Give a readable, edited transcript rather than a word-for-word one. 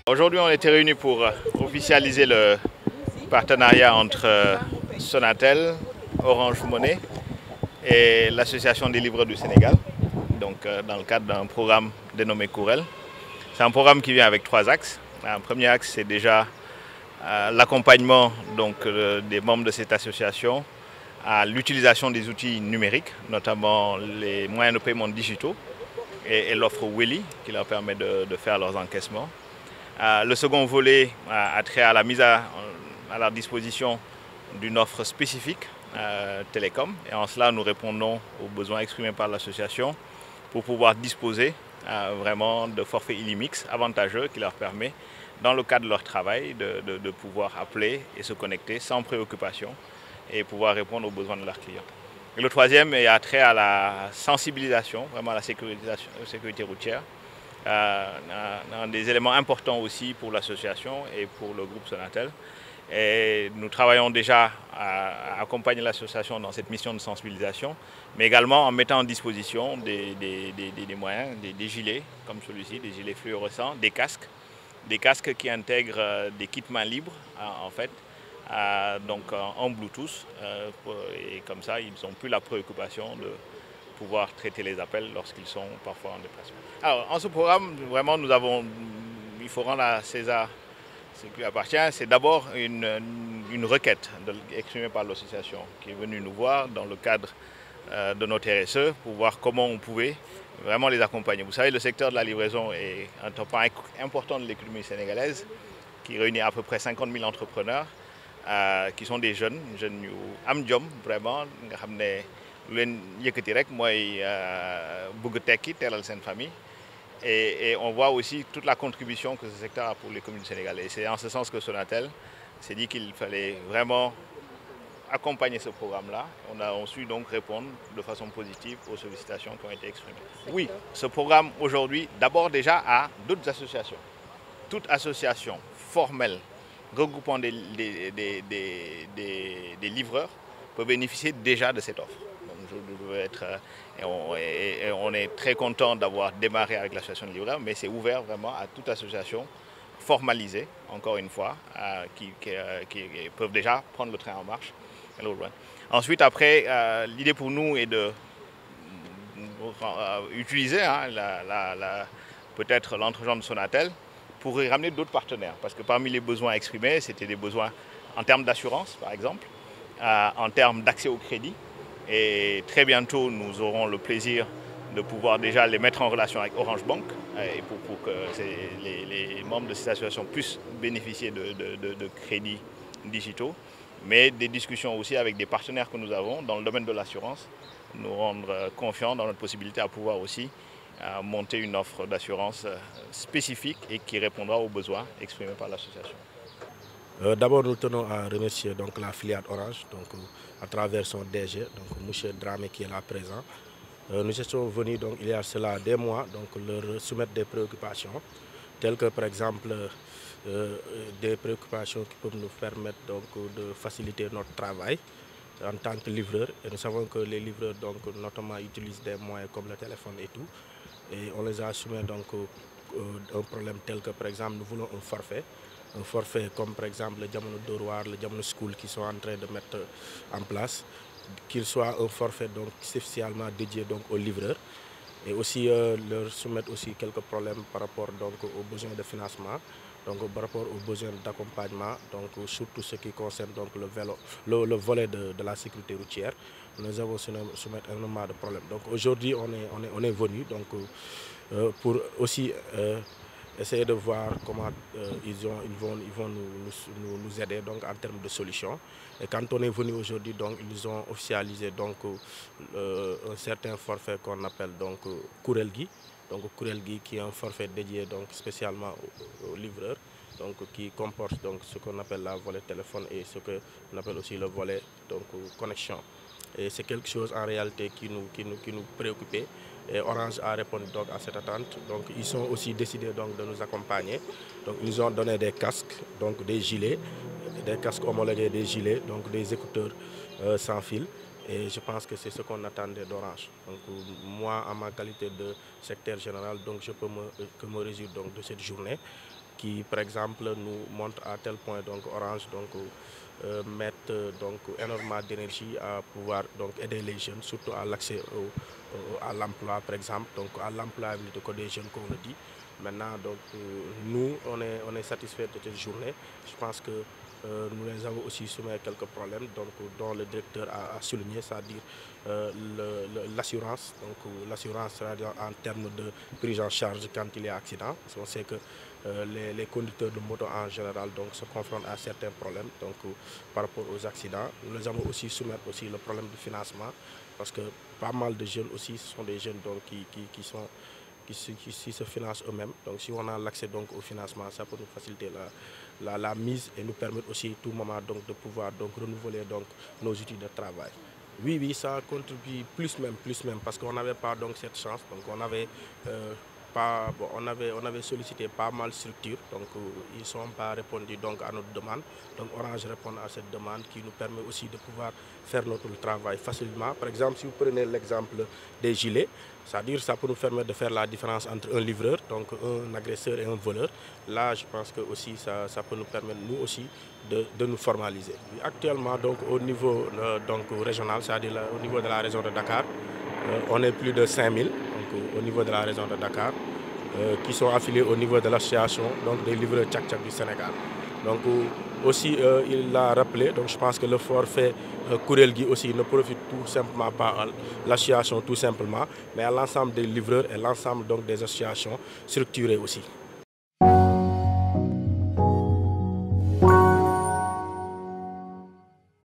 Aujourd'hui, on était réunis pour officialiser le partenariat entre Sonatel, Orange Money et l'Association des livreurs du Sénégal, donc dans le cadre d'un programme dénommé Courel. C'est un programme qui vient avec trois axes. Un premier axe, c'est déjà l'accompagnement des membres de cette association à l'utilisation des outils numériques, notamment les moyens de paiement digitaux et l'offre Weli qui leur permet de faire leurs encaissements. Le second volet a trait à la mise à leur disposition d'une offre spécifique télécom. Et en cela, nous répondons aux besoins exprimés par l'association pour pouvoir disposer vraiment de forfaits Illimix avantageux qui leur permet, dans le cadre de leur travail, de pouvoir appeler et se connecter sans préoccupation et pouvoir répondre aux besoins de leurs clients. Et le troisième a trait à la sensibilisation, vraiment à la sécurité routière. Un des éléments importants aussi pour l'association et pour le groupe Sonatel. Et nous travaillons déjà à accompagner l'association dans cette mission de sensibilisation, mais également en mettant en disposition des moyens, des gilets comme celui-ci, des gilets fluorescents, des casques qui intègrent des kits mains libres en fait, en Bluetooth, et comme ça ils n'ont plus la préoccupation de pouvoir traiter les appels lorsqu'ils sont parfois en déplacement. Alors, en ce programme, vraiment, il faut rendre à César ce qui lui appartient. C'est d'abord une requête exprimée par l'association qui est venue nous voir dans le cadre de notre RSE pour voir comment on pouvait vraiment les accompagner. Vous savez, le secteur de la livraison est un pan important de l'économie sénégalaise qui réunit à peu près 50 000 entrepreneurs qui sont des jeunes yu am jom vraiment nga xam ne lu leen yëkkati rek mooy bëgg tekki teral seen famille et on voit aussi toute la contribution que ce secteur a pour les communes sénégalaises. C'est en ce sens que Sonatel s'est dit qu'il fallait vraiment accompagner ce programme-là. On a su donc répondre de façon positive aux sollicitations qui ont été exprimées. Oui, ce programme aujourd'hui, d'abord déjà à d'autres associations. Toute association formelle regroupant des livreurs peut bénéficier déjà de cette offre. On est très content d'avoir démarré avec l'association de livreurs, mais c'est ouvert vraiment à toute association formalisée, encore une fois, qui peuvent déjà prendre le train en marche. Ensuite, après, l'idée pour nous est de utiliser peut-être l'entregent de Sonatel pour y ramener d'autres partenaires. Parce que parmi les besoins exprimés, c'était des besoins en termes d'assurance, par exemple, en termes d'accès au crédit. Et très bientôt, nous aurons le plaisir de pouvoir déjà les mettre en relation avec Orange Bank et pour que les membres de cette association puissent bénéficier de crédits digitaux, mais des discussions aussi avec des partenaires que nous avons dans le domaine de l'assurance, nous rendre confiants dans notre possibilité à pouvoir aussi monter une offre d'assurance spécifique et qui répondra aux besoins exprimés par l'association. D'abord, nous tenons à remercier donc, la filiale Orange, à travers son DG, M. Dramé qui est là présent. Nous sommes venus donc, il y a cela des mois leur soumettre des préoccupations, telles que par exemple des préoccupations qui peuvent nous permettre de faciliter notre travail en tant que livreur. Et nous savons que les livreurs notamment utilisent des moyens comme le téléphone et tout. Et on les a soumis un problème tel que par exemple nous voulons un forfait comme par exemple le Jamono Doroir, le Jamono School qui sont en train de mettre en place, qu'il soit un forfait spécialement dédié aux livreurs et aussi leur soumettre aussi quelques problèmes par rapport aux besoins de financement, par rapport aux besoins d'accompagnement, surtout ce qui concerne le volet de la sécurité routière. Nous avons soumettre un nombre de problèmes. Donc aujourd'hui on est venu pour aussi essayer de voir comment ils vont nous aider en termes de solutions. Et quand on est venu aujourd'hui, ils ont officialisé un certain forfait qu'on appelle Courel-Gui. Courel-Gui qui est un forfait dédié spécialement aux livreurs, qui comporte ce qu'on appelle la volet téléphone et ce qu'on appelle aussi le volet connexion. Et c'est quelque chose en réalité qui nous préoccupait. Et Orange a répondu à cette attente. Ils ont aussi décidé de nous accompagner. Ils nous ont donné des casques, des gilets, des casques homologués, des gilets, des écouteurs sans fil. Et je pense que c'est ce qu'on attendait d'Orange. Moi, en ma qualité de secrétaire général, je peux me réjouir de cette journée. qui, par exemple, nous montre à tel point donc Orange mettre donc énormément d'énergie à pouvoir donc aider les jeunes, surtout à l'accès à l'emploi, par exemple, donc à l'employabilité des jeunes, comme on le dit. Maintenant, donc nous, on est satisfait de cette journée. Je pense que nous les avons aussi soumis quelques problèmes, donc dont le directeur a souligné, c'est-à-dire l'assurance, donc l'assurance en termes de prise en charge quand il y a accident. Parce qu'on sait que les conducteurs de moto en général donc se confrontent à certains problèmes donc par rapport aux accidents. Nous les avons aussi soumettre aussi le problème du financement, parce que pas mal de jeunes aussi, ce sont des jeunes donc qui se financent eux-mêmes. Donc si on a l'accès donc au financement, ça peut nous faciliter la mise et nous permettre aussi tout moment donc de pouvoir donc renouveler donc nos outils de travail. Oui, oui, ça contribue plus même, parce qu'on n'avait pas donc cette chance. Donc on avait on avait sollicité pas mal de structures, donc ils ne sont pas répondu donc à notre demande. Donc Orange répond à cette demande qui nous permet aussi de pouvoir faire notre travail facilement. Par exemple, si vous prenez l'exemple des gilets, c'est-à-dire ça peut nous permettre de faire la différence entre un livreur, donc un agresseur et un voleur. Là, je pense que aussi ça peut nous permettre nous aussi de nous formaliser. Actuellement, donc au niveau donc régional, c'est-à-dire au niveau de la région de Dakar, on est plus de 5000 au niveau de la région de Dakar, qui sont affiliés au niveau de l'association des livreurs Tchak-Tchak du Sénégal. Donc aussi, il l'a rappelé, donc je pense que le forfait Kourel Gui aussi ne profite tout simplement pas à l'association tout simplement, mais à l'ensemble des livreurs et l'ensemble des associations structurées aussi.